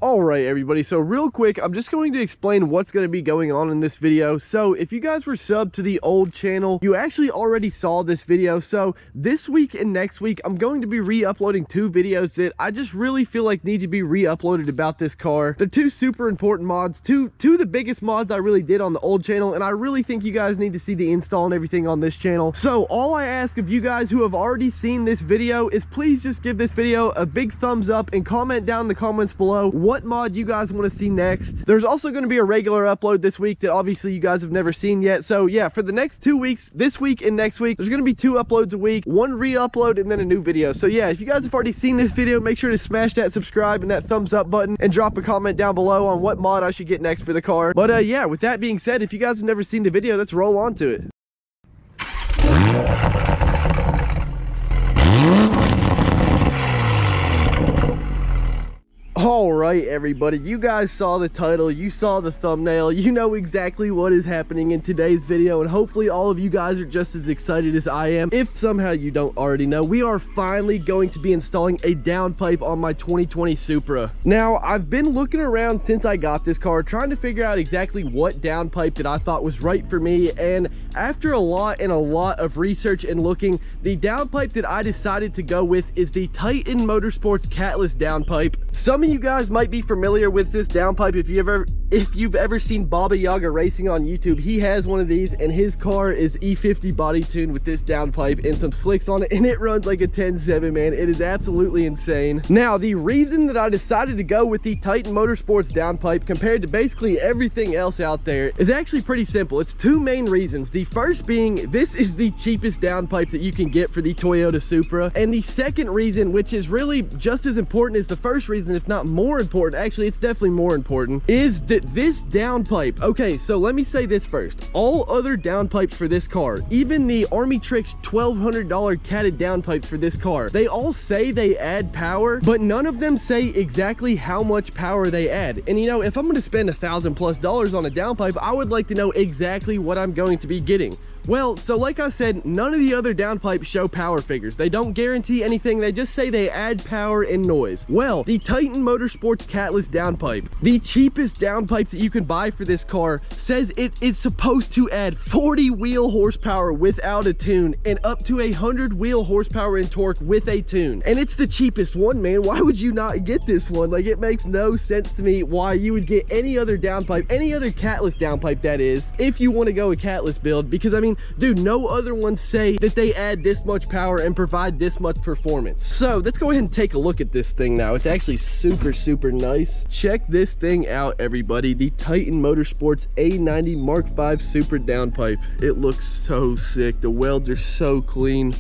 All right, everybody, so real quick, I'm just going to explain what's going to be going on in this video. So if you guys were subbed to the old channel, you actually already saw this video. So this week and next week, I'm going to be re-uploading 2 videos that I just really feel like need to be re-uploaded about this car. They're 2 super important mods, two of the biggest mods I really did on the old channel, and I really think you guys need to see the install and everything on this channel. So all I ask of you guys who have already seen this video is please just give this video a big thumbs up and comment down in the comments below what mod you guys want to see next. There's also going to be a regular upload this week that obviously you guys have never seen yet. So yeah, for the next 2 weeks, this week and next week, there's going to be 2 uploads a week, 1 re-upload and then a new video. So yeah, if you guys have already seen this video, make sure to smash that subscribe and that thumbs up button and drop a comment down below on what mod I should get next for the car. But yeah, with that being said, if you guys have never seen the video, let's roll on to it. All right, everybody, you guys saw the title, you saw the thumbnail, you know exactly what is happening in today's video, and hopefully all of you guys are just as excited as I am. If somehow you don't already know, we are finally going to be installing a downpipe on my 2020 Supra. Now, I've been looking around since I got this car, trying to figure out exactly what downpipe that I thought was right for me, and after a lot of research and looking, the downpipe that I decided to go with is the Titan Motorsports Catless Downpipe. Some of you guys might be familiar with this downpipe if you've ever seen Baba Yaga Racing on YouTube. He has one of these and his car is E50 body tuned with this downpipe and some slicks on it, and it runs like a 10.7, man. It is absolutely insane. Now, the reason that I decided to go with the Titan Motorsports downpipe compared to basically everything else out there is actually pretty simple. It's 2 main reasons. The first being, this is the cheapest downpipe that you can get for the Toyota Supra, and the second reason, which is really just as important as the first reason, if not more important, actually it's definitely more important, is that this downpipe, okay, so let me say this first. All other downpipes for this car, even the Army Tricks $1,200 catted downpipes for this car, they all say they add power, but none of them say exactly how much power they add. And you know, if I'm going to spend $1,000+ on a downpipe, I would like to know exactly what I'm going to be getting. Well, so like I said, none of the other downpipes show power figures. They don't guarantee anything. They just say they add power and noise. Well, the Titan Motorsports Catless Downpipe, the cheapest downpipe that you can buy for this car, says it is supposed to add 40 wheel horsepower without a tune and up to 100 wheel horsepower in torque with a tune. And it's the cheapest one, man. Why would you not get this one? Like, it makes no sense to me why you would get any other downpipe, any other Catless downpipe that is, if you want to go a Catless build, because I mean, dude, no other ones say that they add this much power and provide this much performance. So let's go ahead and take a look at this thing now. It's actually super nice. Check this thing out, everybody. The Titan Motorsports A90 Mark 5 Supra downpipe. It looks so sick. The welds are so clean.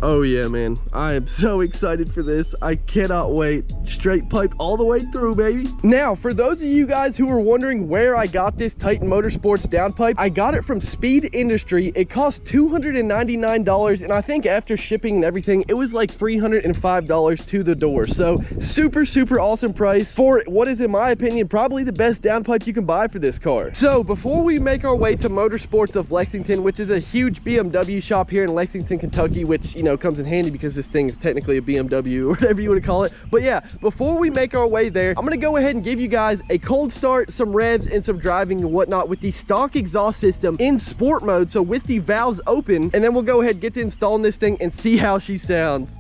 Oh yeah, man, I am so excited for this. I cannot wait. Straight pipe all the way through, baby. Now, for those of you guys who are wondering where I got this Titan Motorsports downpipe, I got it from Speed Industry. It cost $299, and I think after shipping and everything, it was like $305 to the door. So super awesome price for what is, in my opinion, probably the best downpipe you can buy for this car. So before we make our way to Motorsports of Lexington, which is a huge BMW shop here in Lexington, Kentucky, which, you know, comes in handy because this thing is technically a BMW or whatever you want to call it. But yeah, before we make our way there, I'm going to go ahead and give you guys a cold start, some revs, and some driving and whatnot with the stock exhaust system in sport mode, so with the valves open, and then we'll go ahead and get to installing this thing and see how she sounds.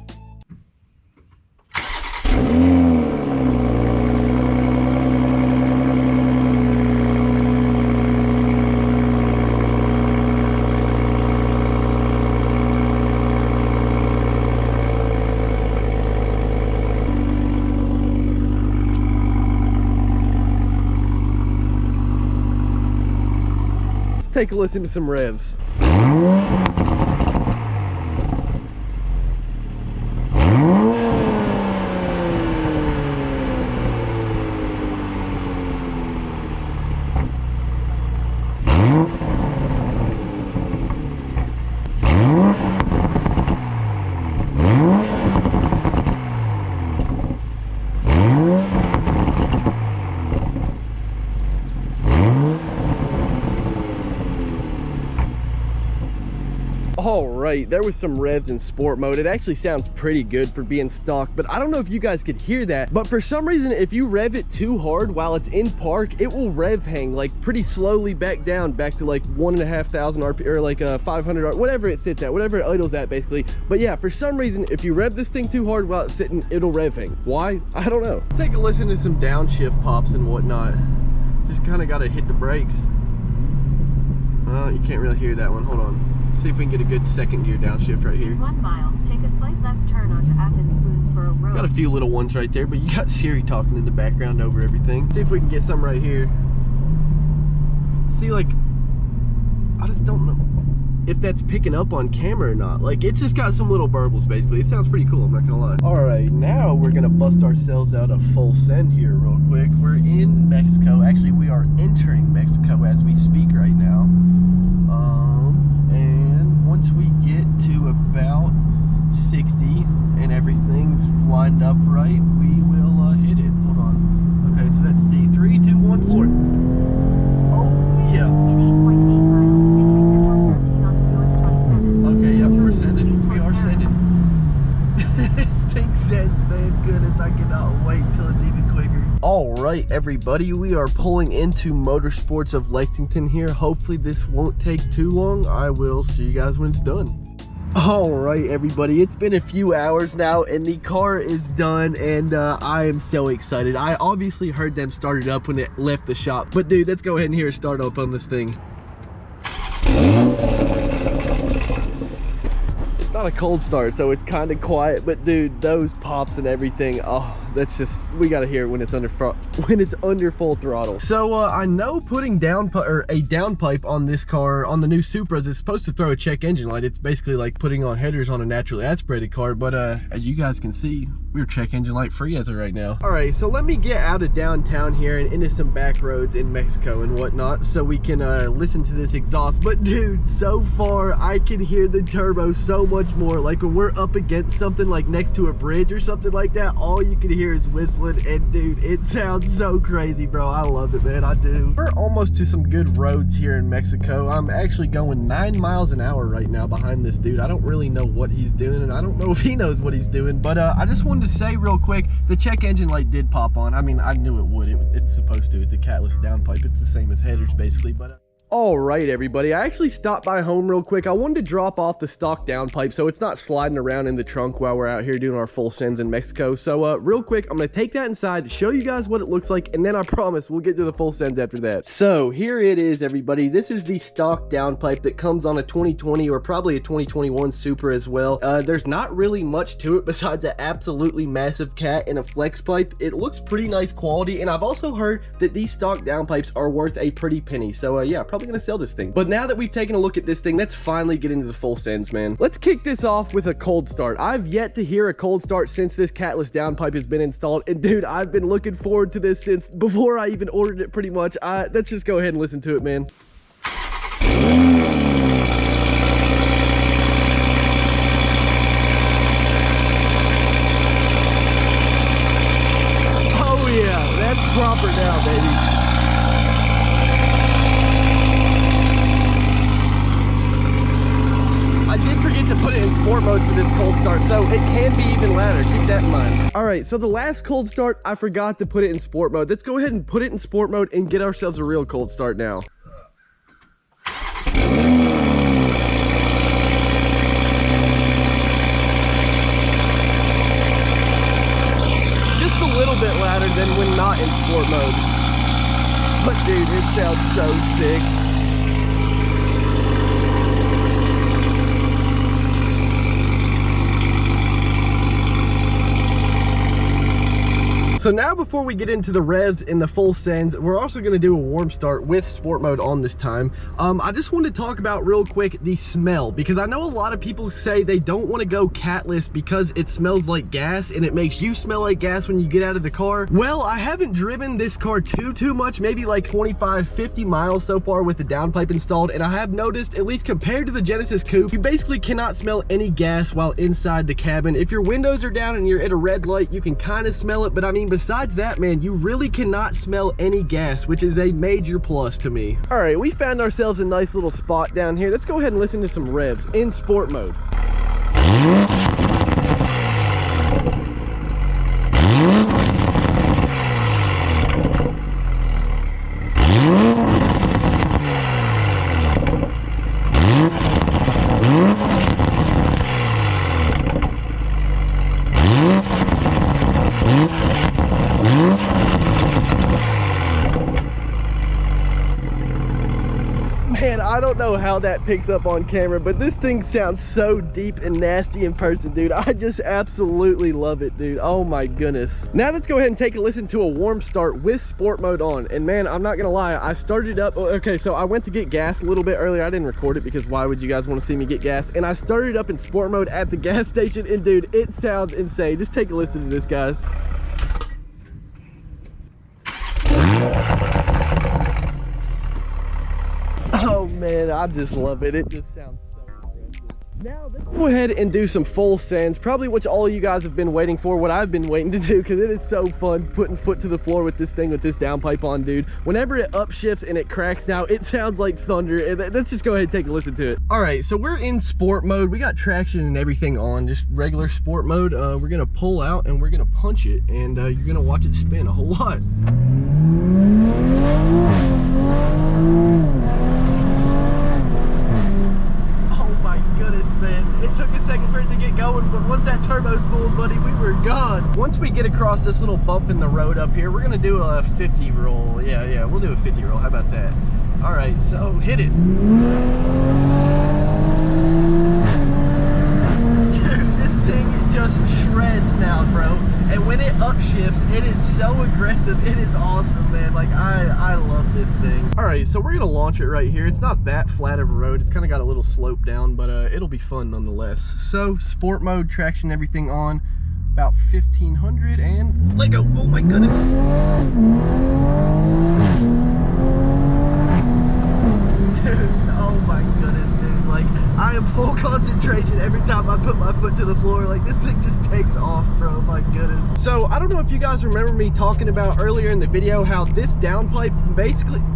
Take a listen to some revs. All right, there was some revs in sport mode. It actually sounds pretty good for being stock, but I don't know if you guys could hear that. But for some reason, if you rev it too hard while it's in park, it will rev hang like pretty slowly back down, back to like 1,500 RP or like 500, whatever it sits at, whatever it idles at basically. But yeah, for some reason, if you rev this thing too hard while it's sitting, it'll rev hang. Why? I don't know. Take a listen to some downshift pops and whatnot. Just kind of got to hit the brakes. You can't really hear that one. Hold on. See if we can get a good second gear downshift right here. 1 mile. Take a slight left turn onto Athens Boonesboro Road. Got a few little ones right there, but you got Siri talking in the background over everything. See if we can get some right here. See, like, I just don't know if that's picking up on camera or not. Like, it's just got some little burbles basically. It sounds pretty cool, I'm not gonna lie. All right, now we're gonna bust ourselves out a full send here real quick. We're in Mexico. Actually, we are entering Mexico as we speak right now. And once we get to about 60 and everything's lined up right, we will hit it. Hold on. Okay, so let's see. 3, 2, 1, floor. Oh yeah. In 8.8 miles, take exit 113 onto US 27. Okay, yep, we're US sending. 16 We are toward sending. Paris. This thing sends, man. Goodness, I cannot wait till it's even quicker. All right, everybody, we are pulling into Motorsports of Lexington here. Hopefully this won't take too long. I will see you guys when it's done. All right, everybody, it's been a few hours now and the car is done, and I am so excited. I obviously heard them start it up when it left the shop, but dude, let's go ahead and hear a start up on this thing. It's not a cold start, so it's kind of quiet, but dude, those pops and everything, oh, that's just, we gotta hear it when it's under full throttle. So I know putting a downpipe on this car, on the new Supras, is supposed to throw a check engine light. It's basically like putting on headers on a naturally aspirated car, but as you guys can see, we're check engine light free as of right now. All right, so let me get out of downtown here and into some back roads in Mexico and whatnot so we can listen to this exhaust. But dude, so far I can hear the turbo so much more. Like when we're up against something like next to a bridge or something like that, all you can hear is whistling, and dude, it sounds so crazy, bro. I love it, man. I do. We're almost to some good roads here in Mexico. I'm actually going 9 miles an hour right now behind this dude. I don't really know what he's doing, and I don't know if he knows what he's doing, but I just wanted to say real quick, the check engine light did pop on. I mean, I knew it would. It's supposed to. It's a Catless Downpipe. It's the same as headers basically, but all right, everybody, I actually stopped by home real quick. I wanted to drop off the stock downpipe so it's not sliding around in the trunk while we're out here doing our full sends in Mexico. So real quick, I'm gonna take that inside, show you guys what it looks like, and then I promise we'll get to the full sends after that. So here it is, everybody. This is the stock downpipe that comes on a 2020 or probably a 2021 Supra as well. There's not really much to it besides an absolutely massive cat and a flex pipe. It looks pretty nice quality, and I've also heard that these stock downpipes are worth a pretty penny. So yeah, probably gonna sell this thing. But now that we've taken a look at this thing, let's finally get into the full sends, man. Let's kick this off with a cold start. I've yet to hear a cold start since this Catless Downpipe has been installed, and dude, I've been looking forward to this since before I even ordered it pretty much. Let's just go ahead and listen to it, man. Oh yeah, that's proper now, baby. I did forget to put it in sport mode for this cold start, so it can be even louder. Keep that in mind. All right, so the last cold start, I forgot to put it in sport mode. Let's go ahead and put it in sport mode and get ourselves a real cold start now. Just a little bit louder than when not in sport mode. But dude, it sounds so sick. So now before we get into the revs and the full sends, we're also going to do a warm start with sport mode on this time. I just want to talk about real quick the smell, because I know a lot of people say they don't want to go catless because it smells like gas and it makes you smell like gas when you get out of the car. Well, I haven't driven this car too much, maybe like 25-50 miles so far with the downpipe installed, and I have noticed, at least compared to the Genesis Coupe, you basically cannot smell any gas while inside the cabin. If your windows are down and you're at a red light, you can kind of smell it, but I mean, besides that, man, you really cannot smell any gas, which is a major plus to me. All right, we found ourselves a nice little spot down here. Let's go ahead and listen to some revs in sport mode. Man, I don't know how that picks up on camera, but this thing sounds so deep and nasty in person, dude. I just absolutely love it, dude. Oh my goodness. Now let's go ahead and take a listen to a warm start with sport mode on. And man, I'm not gonna lie, I started up, okay, so I went to get gas a little bit earlier. I didn't record it because why would you guys want to see me get gas? And I started up in sport mode at the gas station, and dude, it sounds insane. Just take a listen to this, guys. Oh man, I just love it. It just sounds so aggressive. Now let's go ahead and do some full sends, probably what all of you guys have been waiting for, what I've been waiting to do, because it is so fun putting foot to the floor with this thing with this downpipe on, dude. Whenever it upshifts and it cracks now, it sounds like thunder. And let's just go ahead and take a listen to it. All right, so we're in sport mode. We got traction and everything on, just regular sport mode. We're gonna pull out and we're gonna punch it, and you're gonna watch it spin a whole lot. It took a second for it to get going, but once that turbo spooled, buddy, we were gone. Once we get across this little bump in the road up here, we're gonna do a 50 roll. Yeah, we'll do a 50 roll. How about that? All right, so hit it. Dude, this thing just shreds now, bro. And when it upshifts, it is so aggressive. It is awesome, man. Like, I love this thing. All right, so we're gonna launch it right here. It's not that flat of a road. It's kind of got a little slope down, but it'll be fun nonetheless. So sport mode, traction, everything on, about 1500, and let go. Oh my goodness. Dude, oh my goodness, dude. Like, I am full concentration every time I put my foot to the floor. Like, this thing just takes off, bro. My goodness. So I don't know if you guys remember me talking about earlier in the video how this downpipe,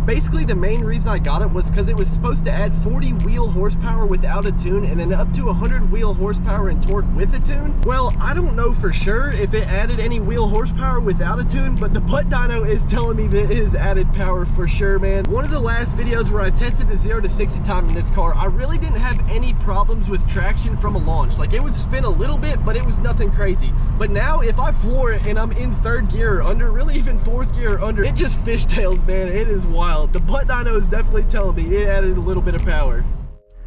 basically the main reason I got it was because it was supposed to add 40 wheel horsepower without a tune, and then up to 100 wheel horsepower and torque with a tune. Well, I don't know for sure if it added any wheel horsepower without a tune, but the butt dyno is telling me that it is added power for sure, man. One of the last videos where I tested the 0 to 60 time in this car, I really didn't have any problems with traction from a launch. Like, it would spin a little bit, but it was nothing crazy. But now if I floor it and I'm in 3rd gear or under, really even 4th gear or under, it just fishtails, man. It is wild. The butt dyno is definitely telling me it added a little bit of power.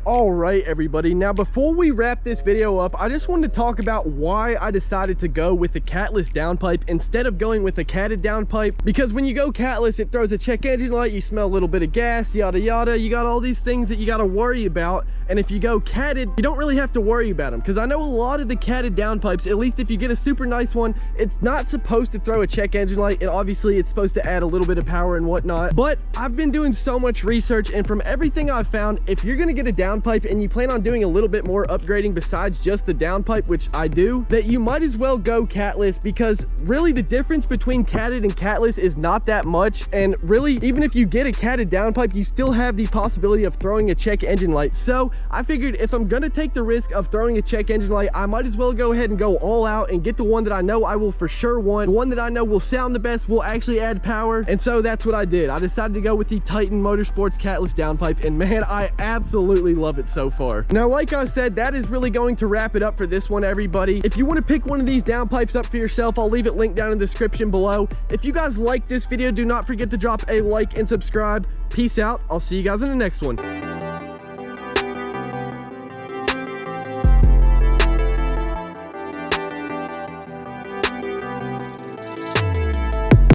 All right, everybody, now before we wrap this video up, I just wanted to talk about why I decided to go with the catless downpipe instead of going with the catted downpipe. Because when you go catless, it throws a check engine light, you smell a little bit of gas, yada yada. You got all these things that you got to worry about, and if you go catted, you don't really have to worry about them. Because I know a lot of the catted downpipes, at least if you get a super nice one, it's not supposed to throw a check engine light, and obviously it's supposed to add a little bit of power and whatnot. But I've been doing so much research, and from everything I've found, if you're gonna get a downpipe and you plan on doing a little bit more upgrading besides just the downpipe, which I do, that you might as well go catless, because really the difference between catted and catless is not that much. And really, even if you get a catted downpipe, you still have the possibility of throwing a check engine light. So I figured if I'm gonna take the risk of throwing a check engine light, I might as well go ahead and go all out and get the one that I know I will for sure want, the one that I know will sound the best, will actually add power. And so that's what I did. I decided to go with the Titan Motorsports Catless Downpipe, and man, I absolutely love it so far. Now, like I said, that is really going to wrap it up for this one, everybody. If you want to pick one of these downpipes up for yourself, I'll leave it linked down in the description below. If you guys like this video, do not forget to drop a like and subscribe. Peace out. I'll see you guys in the next one.